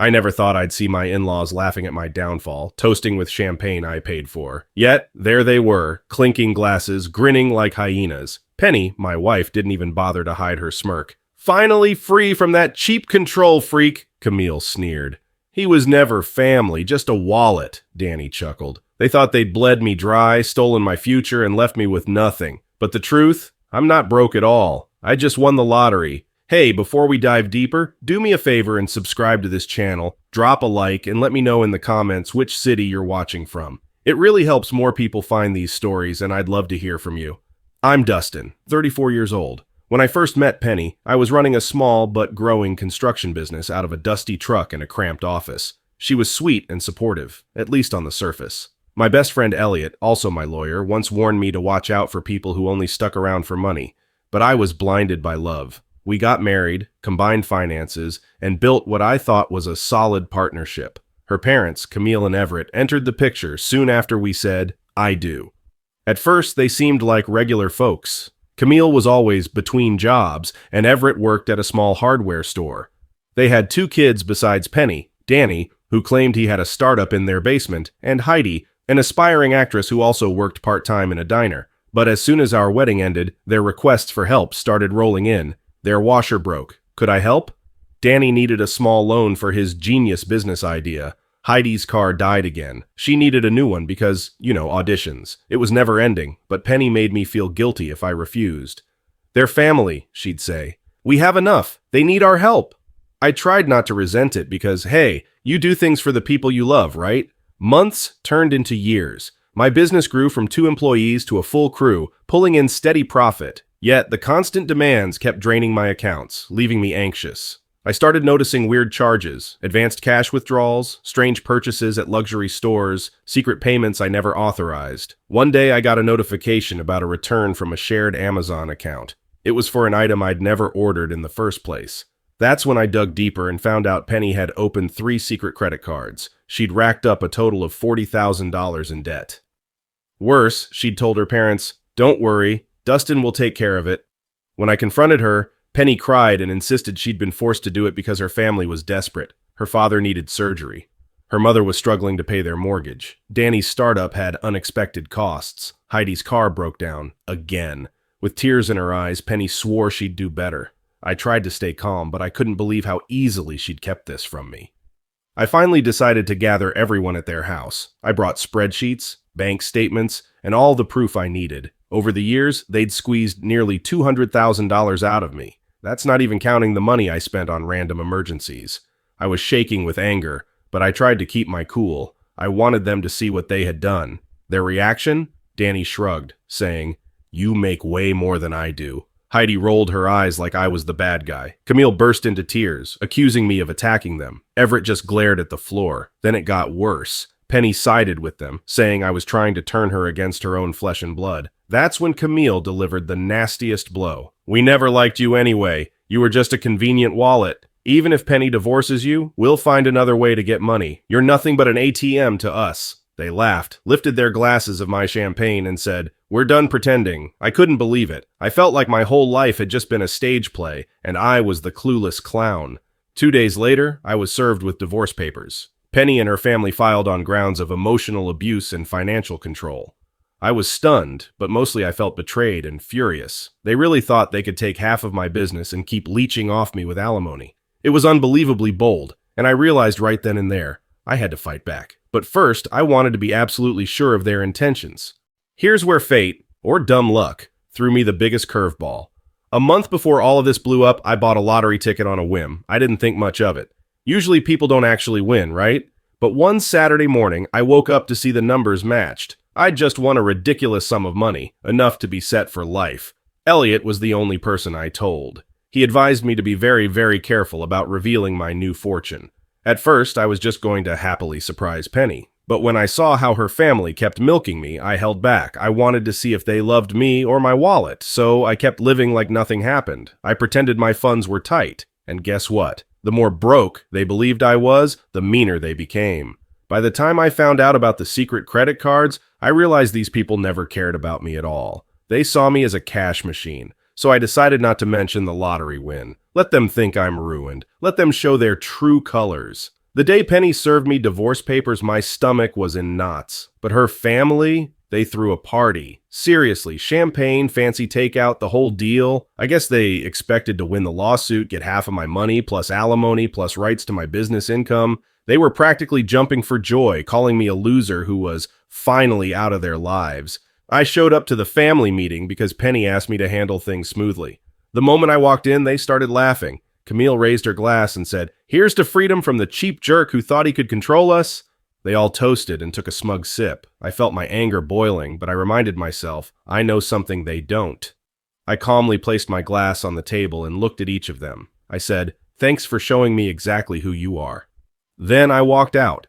I never thought I'd see my in-laws laughing at my downfall, toasting with champagne I paid for. Yet, there they were, clinking glasses, grinning like hyenas. Penny, my wife, didn't even bother to hide her smirk. "Finally free from that cheap control freak," Camille sneered. "He was never family, just a wallet," Danny chuckled. "They thought they'd bled me dry, stolen my future, and left me with nothing. But the truth? I'm not broke at all. I just won the lottery. Hey, before we dive deeper, do me a favor and subscribe to this channel, drop a like, and let me know in the comments which city you're watching from. It really helps more people find these stories, and I'd love to hear from you. I'm Dustin, 34 years old. When I first met Penny, I was running a small but growing construction business out of a dusty truck and a cramped office. She was sweet and supportive, at least on the surface. My best friend Elliot, also my lawyer, once warned me to watch out for people who only stuck around for money, but I was blinded by love. We got married, combined finances, and built what I thought was a solid partnership. Her parents, Camille and Everett, entered the picture soon after we said, "I do." At first, they seemed like regular folks. Camille was always between jobs, and Everett worked at a small hardware store. They had 2 kids besides Penny, Danny, who claimed he had a startup in their basement, and Heidi, an aspiring actress who also worked part-time in a diner. But as soon as our wedding ended, their requests for help started rolling in. Their washer broke. Could I help? Danny needed a small loan for his genius business idea. Heidi's car died again. She needed a new one because, auditions. It was never ending, but Penny made me feel guilty if I refused. "They're family," she'd say. "We have enough. They need our help." I tried not to resent it because, hey, you do things for the people you love, right? Months turned into years. My business grew from 2 employees to a full crew, pulling in steady profit. Yet the constant demands kept draining my accounts, leaving me anxious. I started noticing weird charges, advanced cash withdrawals, strange purchases at luxury stores, secret payments I never authorized. One day I got a notification about a return from a shared Amazon account. It was for an item I'd never ordered in the first place. That's when I dug deeper and found out Penny had opened 3 secret credit cards. She'd racked up a total of $40,000 in debt. Worse, she'd told her parents, "Don't worry, Dustin will take care of it." When I confronted her, Penny cried and insisted she'd been forced to do it because her family was desperate. Her father needed surgery. Her mother was struggling to pay their mortgage. Danny's startup had unexpected costs. Heidi's car broke down, again. With tears in her eyes, Penny swore she'd do better. I tried to stay calm, but I couldn't believe how easily she'd kept this from me. I finally decided to gather everyone at their house. I brought spreadsheets, bank statements, and all the proof I needed. Over the years, they'd squeezed nearly $200,000 out of me. That's not even counting the money I spent on random emergencies. I was shaking with anger, but I tried to keep my cool. I wanted them to see what they had done. Their reaction? Danny shrugged, saying, "You make way more than I do." Heidi rolled her eyes like I was the bad guy. Camille burst into tears, accusing me of attacking them. Everett just glared at the floor. Then it got worse. Penny sided with them, saying I was trying to turn her against her own flesh and blood. That's when Camille delivered the nastiest blow. "We never liked you anyway. You were just a convenient wallet. Even if Penny divorces you, we'll find another way to get money. You're nothing but an ATM to us." They laughed, lifted their glasses of my champagne, and said, "We're done pretending." I couldn't believe it. I felt like my whole life had just been a stage play, and I was the clueless clown. 2 days later, I was served with divorce papers. Penny and her family filed on grounds of emotional abuse and financial control. I was stunned, but mostly I felt betrayed and furious. They really thought they could take half of my business and keep leeching off me with alimony. It was unbelievably bold, and I realized right then and there, I had to fight back. But first, I wanted to be absolutely sure of their intentions. Here's where fate, or dumb luck, threw me the biggest curveball. A month before all of this blew up, I bought a lottery ticket on a whim. I didn't think much of it. Usually people don't actually win, right? But one Saturday morning, I woke up to see the numbers matched. I'd just won a ridiculous sum of money, enough to be set for life. Elliot was the only person I told. He advised me to be very, very careful about revealing my new fortune. At first, I was just going to happily surprise Penny. But when I saw how her family kept milking me, I held back. I wanted to see if they loved me or my wallet, so I kept living like nothing happened. I pretended my funds were tight. And guess what? The more broke they believed I was, the meaner they became. By the time I found out about the secret credit cards, I realized these people never cared about me at all. They saw me as a cash machine, so I decided not to mention the lottery win. Let them think I'm ruined. Let them show their true colors. The day Penny served me divorce papers, my stomach was in knots. But her family, they threw a party. Seriously, champagne, fancy takeout, the whole deal. I guess they expected to win the lawsuit, get half of my money, plus alimony, plus rights to my business income. They were practically jumping for joy, calling me a loser who was finally out of their lives. I showed up to the family meeting because Penny asked me to handle things smoothly. The moment I walked in, they started laughing. Camille raised her glass and said, "Here's to freedom from the cheap jerk who thought he could control us." They all toasted and took a smug sip. I felt my anger boiling, but I reminded myself, I know something they don't. I calmly placed my glass on the table and looked at each of them. I said, "Thanks for showing me exactly who you are." Then I walked out.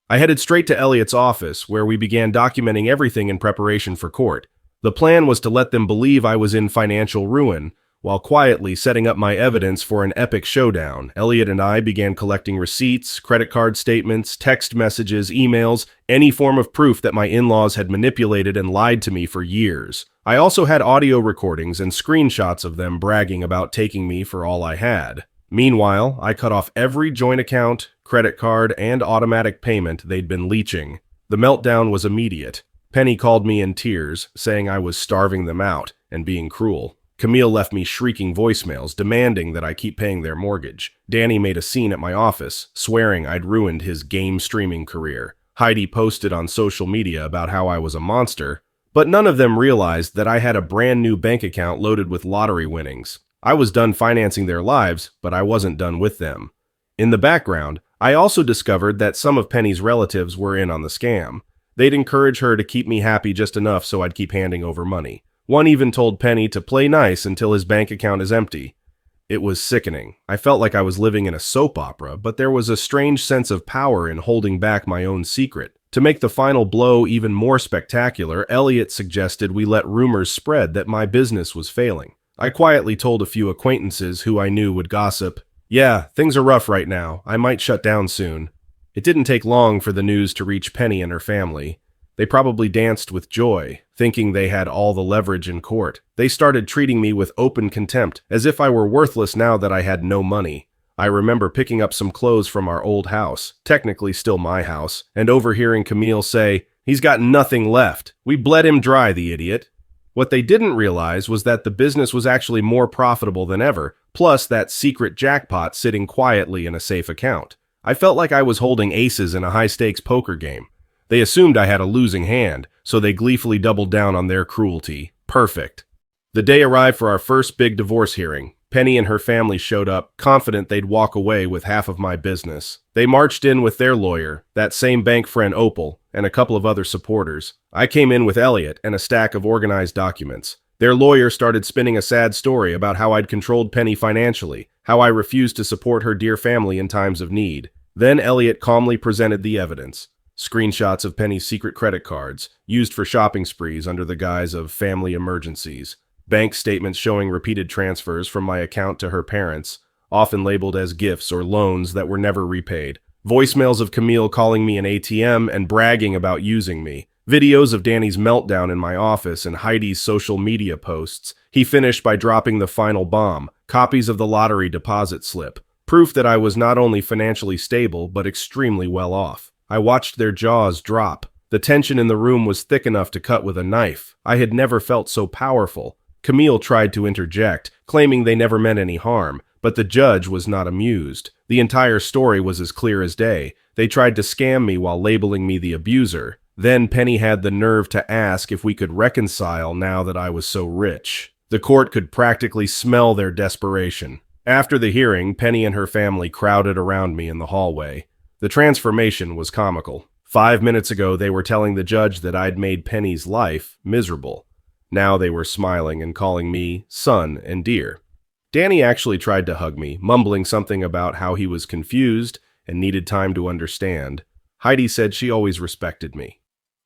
I headed straight to Elliot's office, where we began documenting everything in preparation for court. The plan was to let them believe I was in financial ruin, while quietly setting up my evidence for an epic showdown. Elliot and I began collecting receipts, credit card statements, text messages, emails, any form of proof that my in-laws had manipulated and lied to me for years. I also had audio recordings and screenshots of them bragging about taking me for all I had. Meanwhile, I cut off every joint account, credit card, and automatic payment they'd been leeching. The meltdown was immediate. Penny called me in tears, saying I was starving them out and being cruel. Camille left me shrieking voicemails, demanding that I keep paying their mortgage. Danny made a scene at my office, swearing I'd ruined his game streaming career. Heidi posted on social media about how I was a monster, but none of them realized that I had a brand new bank account loaded with lottery winnings. I was done financing their lives, but I wasn't done with them. In the background, I also discovered that some of Penny's relatives were in on the scam. They'd encourage her to keep me happy just enough so I'd keep handing over money. One even told Penny to play nice until his bank account is empty. It was sickening. I felt like I was living in a soap opera, but there was a strange sense of power in holding back my own secret. To make the final blow even more spectacular, Elliot suggested we let rumors spread that my business was failing. I quietly told a few acquaintances who I knew would gossip, "Yeah, things are rough right now. I might shut down soon." It didn't take long for the news to reach Penny and her family. They probably danced with joy, thinking they had all the leverage in court. They started treating me with open contempt, as if I were worthless now that I had no money. I remember picking up some clothes from our old house, technically still my house, and overhearing Camille say, "He's got nothing left. We bled him dry, the idiot." What they didn't realize was that the business was actually more profitable than ever, plus that secret jackpot sitting quietly in a safe account. I felt like I was holding aces in a high-stakes poker game. They assumed I had a losing hand, so they gleefully doubled down on their cruelty. Perfect. The day arrived for our first big divorce hearing. Penny and her family showed up, confident they'd walk away with half of my business. They marched in with their lawyer, that same bank friend Opal, and a couple of other supporters. I came in with Elliot and a stack of organized documents. Their lawyer started spinning a sad story about how I'd controlled Penny financially, how I refused to support her dear family in times of need. Then Elliot calmly presented the evidence. Screenshots of Penny's secret credit cards, used for shopping sprees under the guise of family emergencies. Bank statements showing repeated transfers from my account to her parents, often labeled as gifts or loans that were never repaid. Voicemails of Camille calling me an ATM and bragging about using me. Videos of Danny's meltdown in my office and Heidi's social media posts. He finished by dropping the final bomb, copies of the lottery deposit slip. Proof that I was not only financially stable, but extremely well off. I watched their jaws drop. The tension in the room was thick enough to cut with a knife. I had never felt so powerful. Camille tried to interject, claiming they never meant any harm, but the judge was not amused. The entire story was as clear as day. They tried to scam me while labeling me the abuser. Then Penny had the nerve to ask if we could reconcile now that I was so rich. The court could practically smell their desperation. After the hearing, Penny and her family crowded around me in the hallway. The transformation was comical. 5 minutes ago, they were telling the judge that I'd made Penny's life miserable. Now they were smiling and calling me son and dear. Danny actually tried to hug me, mumbling something about how he was confused and needed time to understand. Heidi said she always respected me.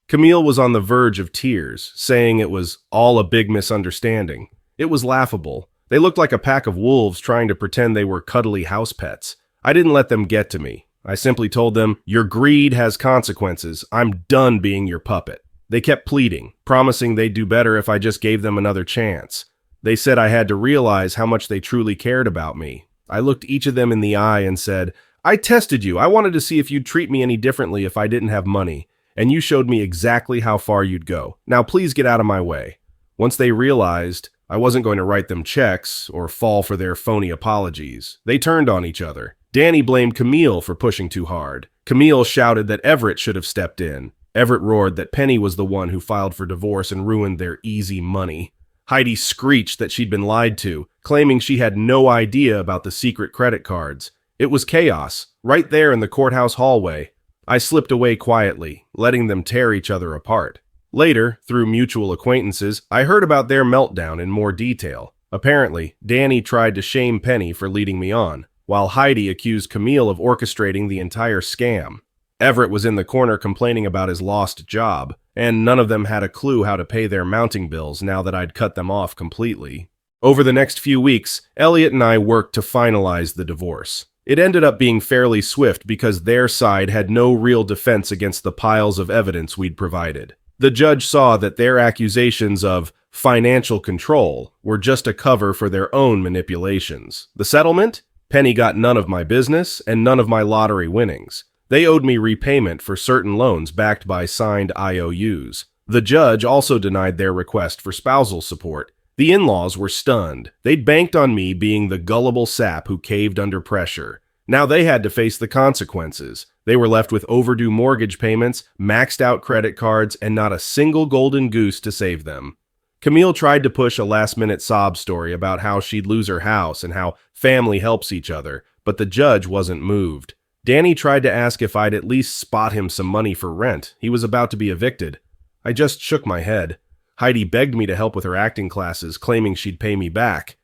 Camille was on the verge of tears, saying it was all a big misunderstanding. It was laughable. They looked like a pack of wolves trying to pretend they were cuddly house pets. I didn't let them get to me. I simply told them, "Your greed has consequences. I'm done being your puppet." They kept pleading, promising they'd do better if I just gave them another chance. They said I had to realize how much they truly cared about me. I looked each of them in the eye and said, I tested you. I wanted to see if you'd treat me any differently if I didn't have money, and you showed me exactly how far you'd go. Now please get out of my way." Once they realized I wasn't going to write them checks or fall for their phony apologies, they turned on each other. Danny blamed Camille for pushing too hard. Camille shouted that Everett should have stepped in. Everett roared that Penny was the one who filed for divorce and ruined their easy money. Heidi screeched that she'd been lied to, claiming she had no idea about the secret credit cards. It was chaos, right there in the courthouse hallway. I slipped away quietly, letting them tear each other apart. Later, through mutual acquaintances, I heard about their meltdown in more detail. Apparently, Danny tried to shame Penny for leading me on, while Heidi accused Camille of orchestrating the entire scam. Everett was in the corner complaining about his lost job, and none of them had a clue how to pay their mounting bills now that I'd cut them off completely. Over the next few weeks, Elliot and I worked to finalize the divorce. It ended up being fairly swift because their side had no real defense against the piles of evidence we'd provided. The judge saw that their accusations of financial control were just a cover for their own manipulations. The settlement? Penny got none of my business and none of my lottery winnings. They owed me repayment for certain loans backed by signed IOUs. The judge also denied their request for spousal support. The in-laws were stunned. They'd banked on me being the gullible sap who caved under pressure. Now they had to face the consequences. They were left with overdue mortgage payments, maxed out credit cards, and not a single golden goose to save them. Camille tried to push a last-minute sob story about how she'd lose her house and how family helps each other, but the judge wasn't moved. Danny tried to ask if I'd at least spot him some money for rent. He was about to be evicted. I just shook my head. Heidi begged me to help with her acting classes, claiming she'd pay me back.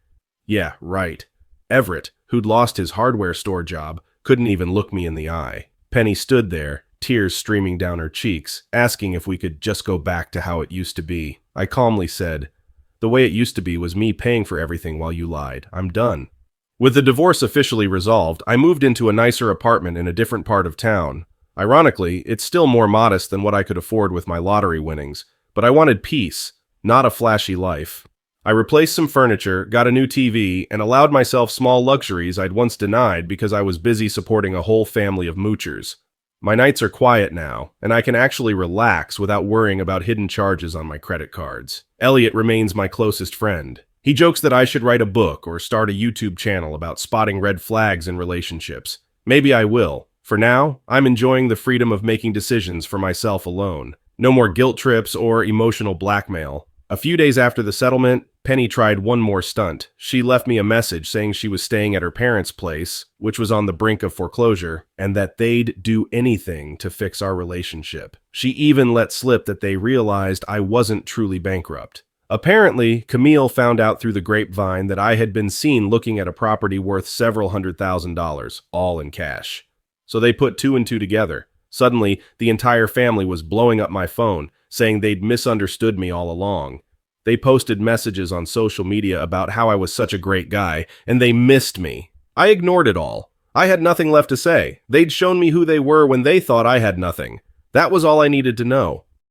Yeah, right. Everett, who'd lost his hardware store job, couldn't even look me in the eye. Penny stood there, tears streaming down her cheeks, asking if we could just go back to how it used to be. I calmly said, "The way it used to be was me paying for everything while you lied. I'm done." With the divorce officially resolved, I moved into a nicer apartment in a different part of town. Ironically, it's still more modest than what I could afford with my lottery winnings, but I wanted peace, not a flashy life. I replaced some furniture, got a new TV, and allowed myself small luxuries I'd once denied because I was busy supporting a whole family of moochers. My nights are quiet now, and I can actually relax without worrying about hidden charges on my credit cards. Elliot remains my closest friend. He jokes that I should write a book or start a YouTube channel about spotting red flags in relationships. Maybe I will. For now, I'm enjoying the freedom of making decisions for myself alone. No more guilt trips or emotional blackmail. A few days after the settlement, Penny tried one more stunt. She left me a message saying she was staying at her parents' place, which was on the brink of foreclosure, and that they'd do anything to fix our relationship. She even let slip that they realized I wasn't truly bankrupt. Apparently, Camille found out through the grapevine that I had been seen looking at a property worth several $100,000, all in cash. So they put two and two together. Suddenly, the entire family was blowing up my phone, saying they'd misunderstood me all along. They posted messages on social media about how I was such a great guy, and they missed me. I ignored it all. I had nothing left to say. They'd shown me who they were when they thought I had nothing. That was all I needed to know.